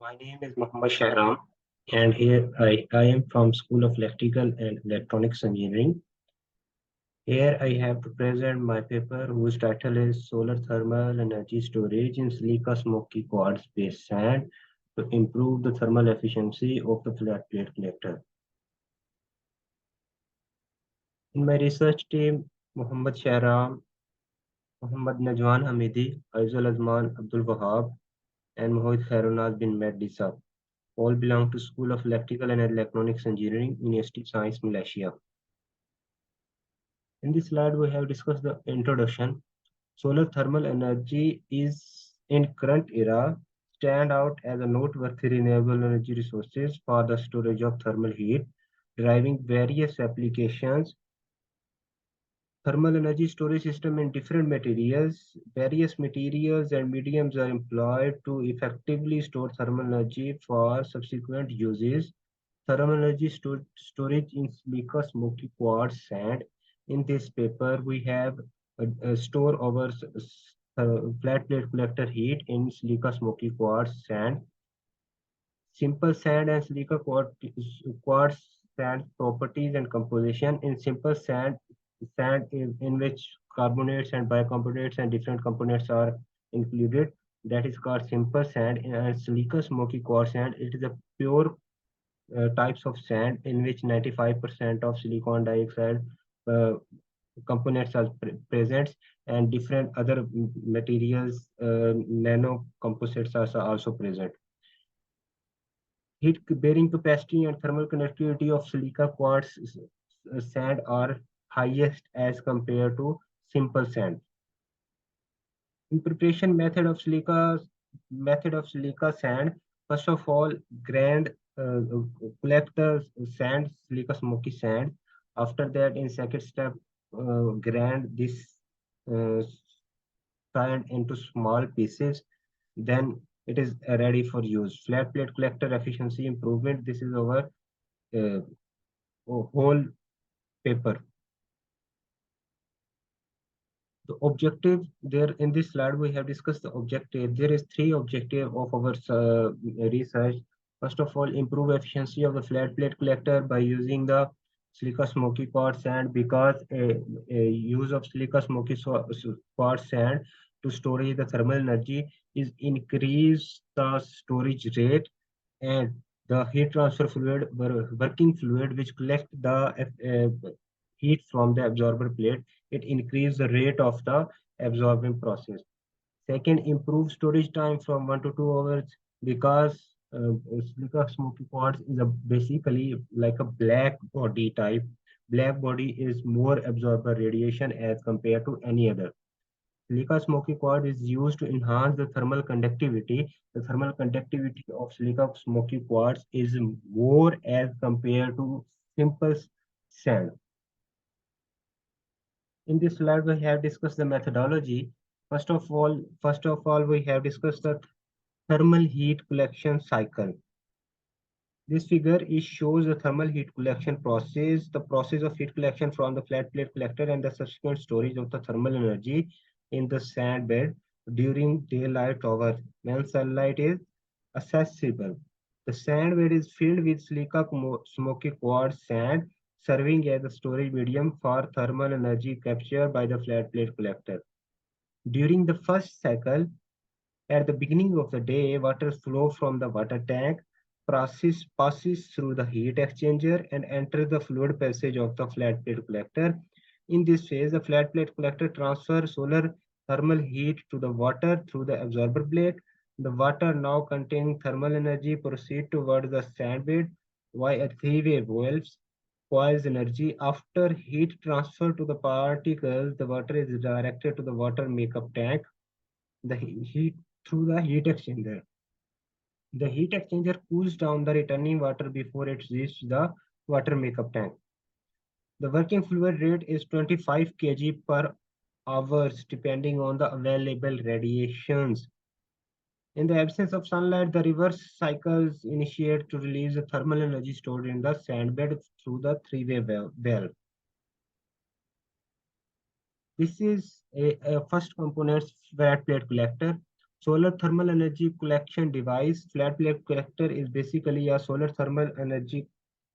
My name is Muhammad Shahram, and here I am from School of Electrical and Electronics Engineering. Here I have to present my paper whose title is Solar Thermal Energy Storage in Silica Smoky Quartz-based sand to improve the thermal efficiency of the flat plate collector. In my research team, Muhammad Shahram, Muhammad Najwan Hamidi, Aizul Azman Abdul Wahab, and Mohit Khairunaz bin Medisa all belong to School of Electrical and Electronics Engineering, University Science, Malaysia. In this slide, we have discussed the introduction. Solar thermal energy is in current era stand out as a noteworthy renewable energy resources for the storage of thermal heat, driving various applications. Thermal energy storage system in different materials. Various materials and mediums are employed to effectively store thermal energy for subsequent uses. Thermal energy storage in silica smoky quartz sand. In this paper, we have a store our flat plate collector heat in silica smoky quartz sand. Simple sand and silica quartz sand properties and composition. In simple sand in which carbonates and bicarbonates and different components are included. That is called simple sand. And silica smoky quartz sand, it is a pure types of sand in which 95% of silicon dioxide uh, components are present, and different other materials, nano composites are also present. Heat bearing capacity and thermal conductivity of silica quartz sand are highest as compared to simple sand. In preparation method of silica sand, first of all, grind, collect the sand, silica smoky sand. After that, in second step, grind this uh, sand into small pieces. Then it is ready for use. Flat plate collector efficiency improvement. This is our uh, whole paper. The objective there in this slide, we have discussed the objective. There is three objective of our research. First of all, improve efficiency of the flat plate collector by using the silica smoky quartz sand, because a use of silica smoky quartz sand to storage the thermal energy is increase the storage rate, and the heat transfer fluid, working fluid which collect the heat from the absorber plate, it increases the rate of the absorbing process. Second, improve storage time from 1 to 2 hours, because silica smoky quartz is basically like a black body type. Black body is more absorber radiation as compared to any other. Silica smoky quartz is used to enhance the thermal conductivity. The thermal conductivity of silica smoky quartz is more as compared to simple sand. In this slide, we have discussed the methodology. First of all, we have discussed the thermal heat collection cycle. This figure shows the thermal heat collection process, the process of heat collection from the flat plate collector and the subsequent storage of the thermal energy in the sand bed during daylight hours when sunlight is accessible. The sand bed is filled with silica smoky quartz sand, serving as a storage medium for thermal energy captured by the flat plate collector. During the first cycle, at the beginning of the day, water flow from the water tank, passes through the heat exchanger and enters the fluid passage of the flat plate collector. In this phase, the flat plate collector transfers solar thermal heat to the water through the absorber plate. The water, now containing thermal energy, proceeds towards the sand bed via a three-way valves coils energy. After heat transfer to the particles, the water is directed to the water makeup tank. The heat through the heat exchanger. The heat exchanger cools down the returning water before it reaches the water makeup tank. The working fluid rate is 25 kg per hours depending on the available radiations. In the absence of sunlight, the reverse cycles initiate to release the thermal energy stored in the sand bed through the three-way valve. This is a first component flat plate collector. Solar thermal energy collection device. Flat plate collector is basically a solar thermal energy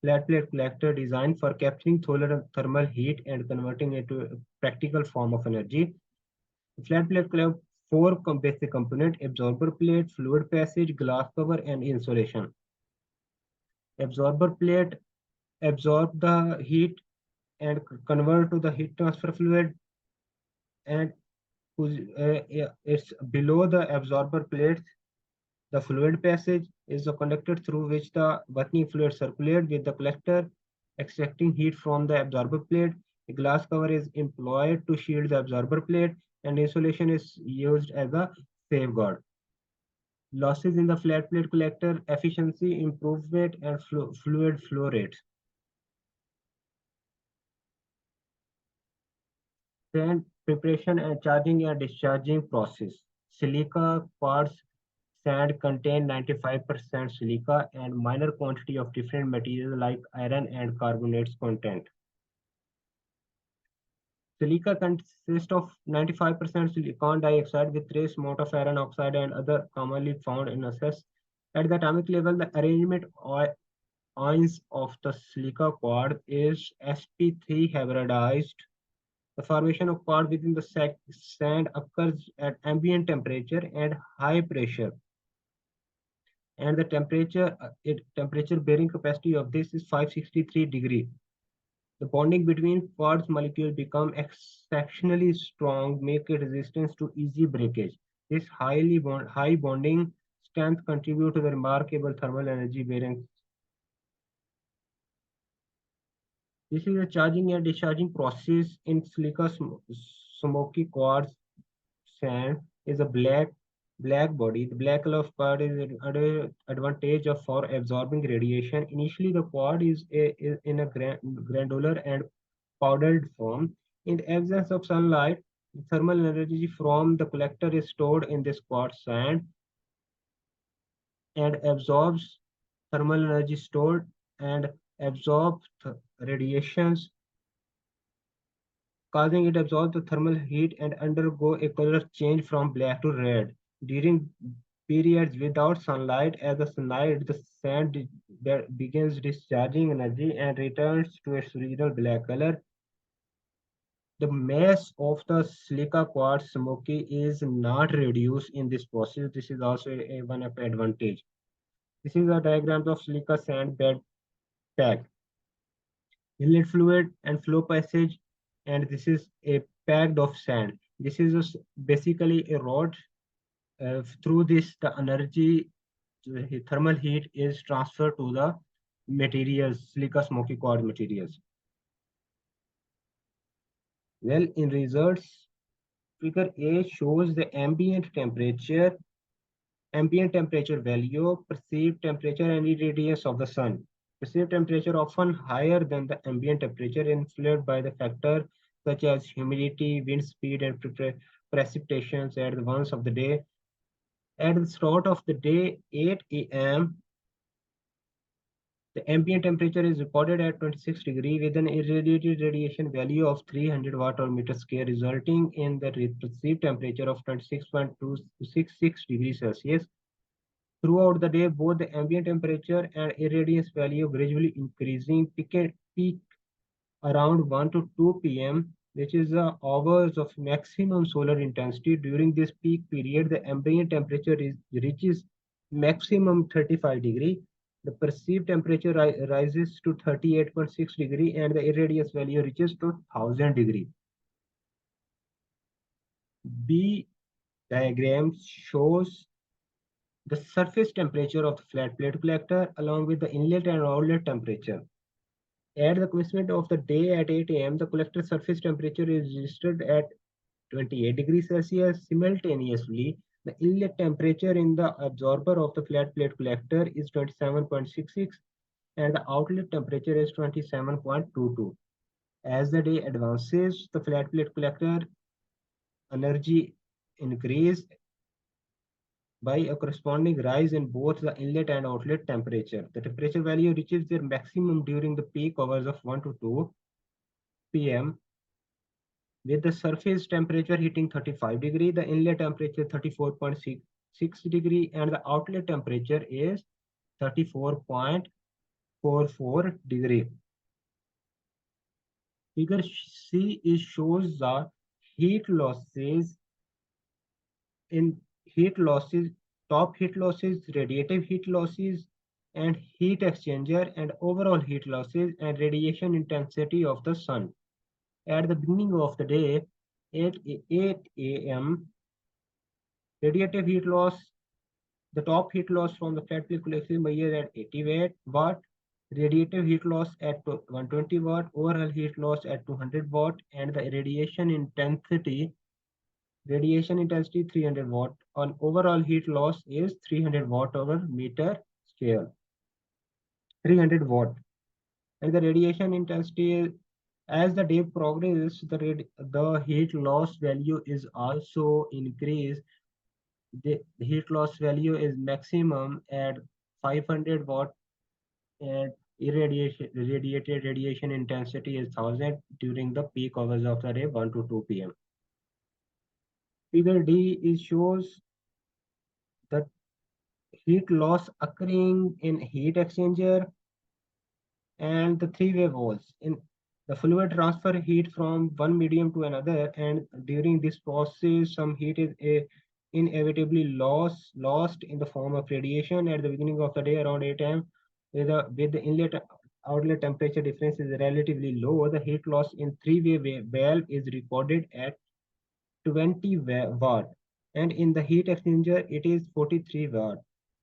flat plate collector designed for capturing solar thermal heat and converting it to a practical form of energy. Flat plate collects four basic components: absorber plate, fluid passage, glass cover, and insulation. Absorber plate absorb the heat and convert to the heat transfer fluid, and it's below the absorber plate. The fluid passage is the conductor through which the working fluid circulates with the collector, extracting heat from the absorber plate. A glass cover is employed to shield the absorber plate, and insulation is used as a safeguard. Losses in the flat plate collector: efficiency improvement and fluid flow rate. Sand preparation and charging and discharging process. Silica quartz sand contain 95% silica and minor quantity of different materials like iron and carbonates content. Silica consists of 95% silicon dioxide with trace amount of iron oxide and other commonly found in assets. At the atomic level, the arrangement ions of the silica quartz is sp3 hybridized. The formation of quartz within the sand occurs at ambient temperature and high pressure. And the temperature bearing capacity of this is 563 degree. The bonding between quartz molecules become exceptionally strong, make it resistant to easy breakage. This high bonding strength contribute to the remarkable thermal energy bearing. This is a charging and discharging process in silica smoky quartz sand is a black body. The black color of quartz is an advantage of for absorbing radiation. Initially, the quartz is in a granular and powdered form. In the absence of sunlight, the thermal energy from the collector is stored in this quartz sand and absorbs thermal energy stored and absorbs radiations, causing it to absorb the thermal heat and undergo a color change from black to red. During periods without sunlight, as the sunlight, the sand begins discharging energy and returns to its original black color. The mass of the silica quartz smoky is not reduced in this process. This is also one of the advantage. This is a diagram of silica sand bed pack. Inlet fluid and flow passage, and this is a packed of sand. This is basically a rod. Through this, the energy, the thermal heat is transferred to the materials, silica smoky quartz materials. Well, in results, figure A shows the ambient temperature value, perceived temperature, and irradiance of the sun. Perceived temperature often higher than the ambient temperature, influenced by the factors such as humidity, wind speed, and precipitations at the once of the day. At the start of the day, 8 a.m., the ambient temperature is recorded at 26 degree with an irradiated radiation value of 300 watt or meter square, resulting in the perceived temperature of 26.266 degrees Celsius. Throughout the day, both the ambient temperature and irradiance value gradually increasing, peak around 1 to 2 p.m., which is the hours of maximum solar intensity. During this peak period, the ambient temperature reaches maximum 35 degree. The perceived temperature rises to 38.6 degree and the irradiance value reaches to 1000 degree. B diagram shows the surface temperature of the flat plate collector along with the inlet and outlet temperature. At the commencement of the day at 8 a.m., the collector surface temperature is registered at 28 degrees Celsius. Simultaneously, the inlet temperature in the absorber of the flat plate collector is 27.66 and the outlet temperature is 27.22. As the day advances, the flat plate collector energy increase by a corresponding rise in both the inlet and outlet temperature. The temperature value reaches their maximum during the peak hours of 1 to 2 p.m. with the surface temperature hitting 35 degree, the inlet temperature 34.6 6 degree and the outlet temperature is 34.44 degree. Figure C is shows the heat losses in heat losses, top heat losses, radiative heat losses, and heat exchanger and overall heat losses and radiation intensity of the sun. At the beginning of the day, 8 a.m., radiative heat loss, the top heat loss from the flat plate collector is measured at 80 watt, radiative heat loss at 120 watt, overall heat loss at 200 watt, and the radiation intensity 300 watt on overall heat loss is 300 watt over meter square. 300 watt. And the radiation intensity, as the day progresses, the heat loss value is also increased. The heat loss value is maximum at 500 watt and irradiated radiation intensity is 1000 during the peak hours of the day 1 to 2 p.m. Figure D is shows the heat loss occurring in heat exchanger and the three-way walls. In the fluid transfer heat from one medium to another, and during this process, some heat is inevitably lost in the form of radiation at the beginning of the day around 8 a.m. With the inlet outlet temperature difference is relatively low, the heat loss in three-way valve is recorded at 20 watt, and in the heat exchanger it is 43 watt.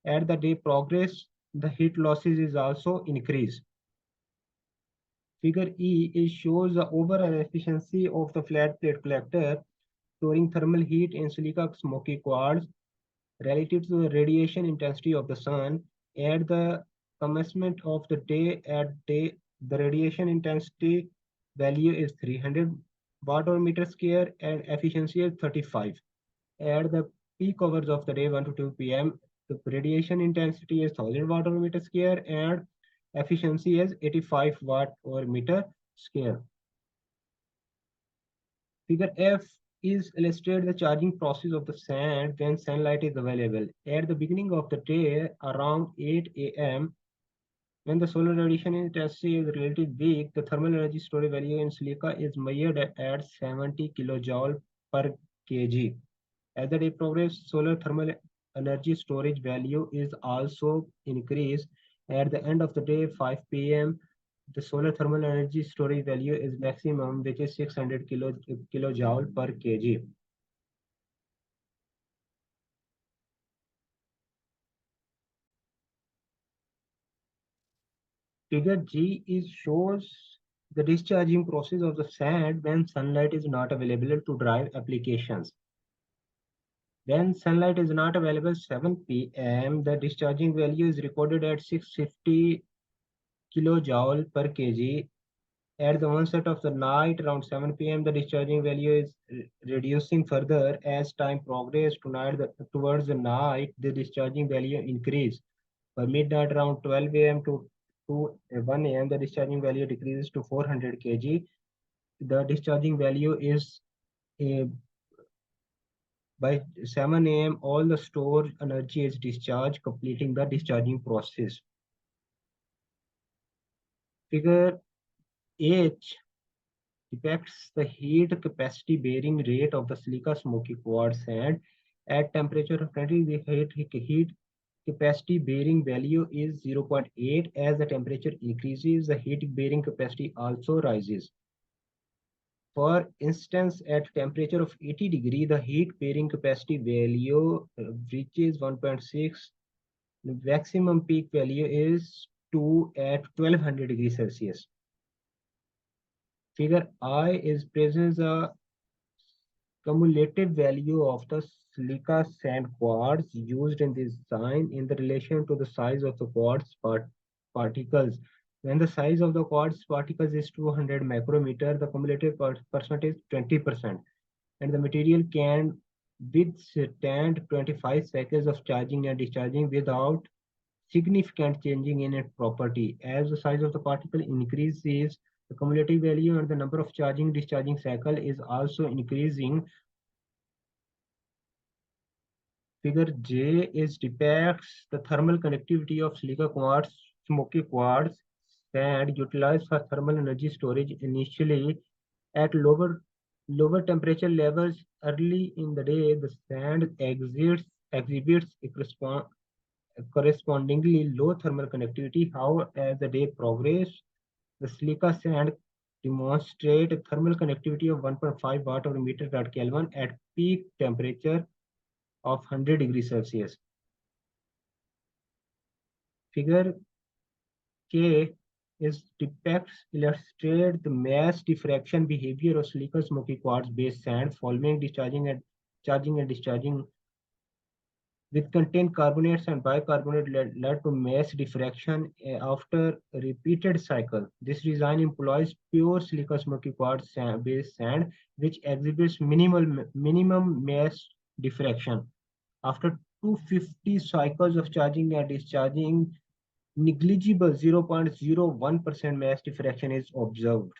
As the day progress, the heat losses is also increased. Figure E is shows the overall efficiency of the flat plate collector storing thermal heat in silica smoky quartz relative to the radiation intensity of the sun. At the commencement of the day, the radiation intensity value is 300 watt per meter square and efficiency is 35. At the peak hours of the day, 1 to 2 p.m., the radiation intensity is 1000 watt per meter square and efficiency is 85 watt per meter square. Figure F is illustrate the charging process of the sand when sunlight is available. At the beginning of the day, around 8 a.m., when the solar radiation intensity is relatively weak, the thermal energy storage value in silica is measured at 70 kilojoule per kg. As the day progresses, solar thermal energy storage value is also increased. At the end of the day, 5 p.m., the solar thermal energy storage value is maximum, which is 600 kilojoule per kg. Figure G is shows the discharging process of the sand when sunlight is not available to drive applications. When sunlight is not available 7 p.m., the discharging value is recorded at 650 kilojoule per kg. At the onset of the night, around 7 p.m., the discharging value is reducing further as time progresses. Towards the night, the discharging value increase. By midnight, around 12 a.m. to 1 a.m., the discharging value decreases to 400 kg. The discharging value is by 7 a.m., all the stored energy is discharged, completing the discharging process. Figure H depicts the heat capacity bearing rate of the silica smoky quartz sand. At temperature of 20, the heat capacity bearing value is 0.8. As the temperature increases, the heat bearing capacity also rises. For instance, at temperature of 80 degree, the heat bearing capacity value reaches 1.6. The maximum peak value is 2 at 1200 degrees Celsius. Figure I is presents a cumulative value of the silica sand quartz used in this design in the relation to the size of the quartz particles. When the size of the quartz particles is 200 micrometer, the cumulative percent is 20%, and the material can withstand 25 cycles of charging and discharging without significant changing in its property. As the size of the particle increases, the cumulative value and the number of charging discharging cycle is also increasing. Figure J is depicts the thermal conductivity of silica quartz, smoky quartz sand utilized for thermal energy storage initially at lower temperature levels early in the day. The sand exhibits a correspondingly low thermal conductivity. However, as the day progressed, the silica sand demonstrate a thermal conductivity of 1.5 watt per meter per Kelvin at peak temperature of 100 degrees Celsius. Figure K is depicts illustrate the mass diffraction behavior of silica smoky quartz based sand following discharging and charging and discharging with contained carbonates and bicarbonate led to mass diffraction after a repeated cycle. This design employs pure silica smoky quartz based sand, which exhibits minimum mass diffraction. After 250 cycles of charging and discharging, negligible 0.01% mass diffraction is observed.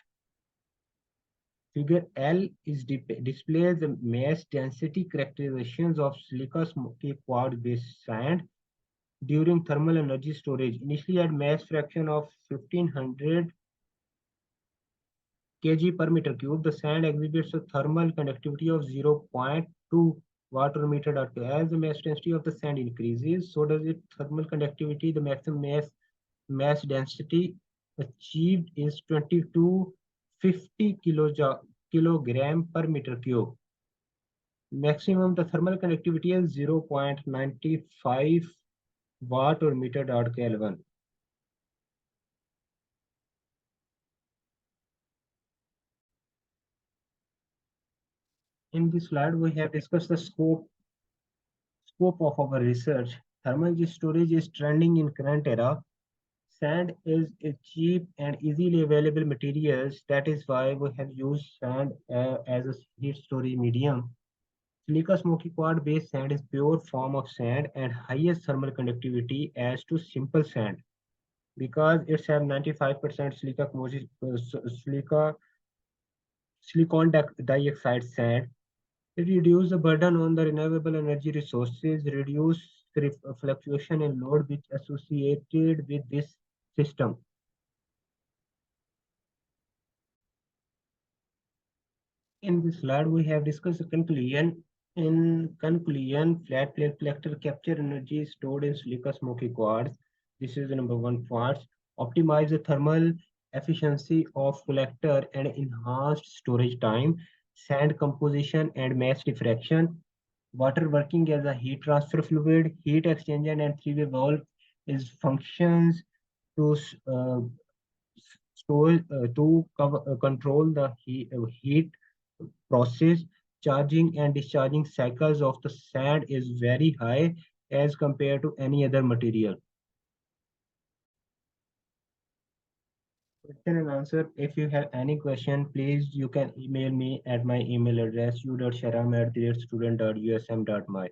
Figure L is displays the mass density characterizations of silica smoky quartz based sand during thermal energy storage. Initially at mass fraction of 1500 kg per meter cube, the sand exhibits a thermal conductivity of 0.2 watt per meter. As the mass density of the sand increases, so does its thermal conductivity. The maximum mass density achieved is 2250 kilogram per meter cube. Maximum the thermal conductivity is 0.95 watt or meter dot Kelvin. In this slide, we have discussed the scope of our research. Thermal storage is trending in current era. Sand is a cheap and easily available materials. That is why we have used sand as a heat storage medium. Silica smoky quartz based sand is pure form of sand and highest thermal conductivity as to simple sand because it's have 95% silicon dioxide sand. It reduces the burden on the renewable energy resources, reduce fluctuation in load which associated with this system. In this slide, we have discussed the conclusion. In conclusion, flat plate collector capture energy stored in silica smoky quartz. This is the number one quartz. Optimize the thermal efficiency of collector and enhanced storage time, sand composition and mass diffraction. Water working as a heat transfer fluid, heat exchanger and three-way valve is functions to control the heat process. Charging and discharging cycles of the sand is very high as compared to any other material. Question and answer. If you have any question, please you can email me at my email address u.sharam@student.usm.my.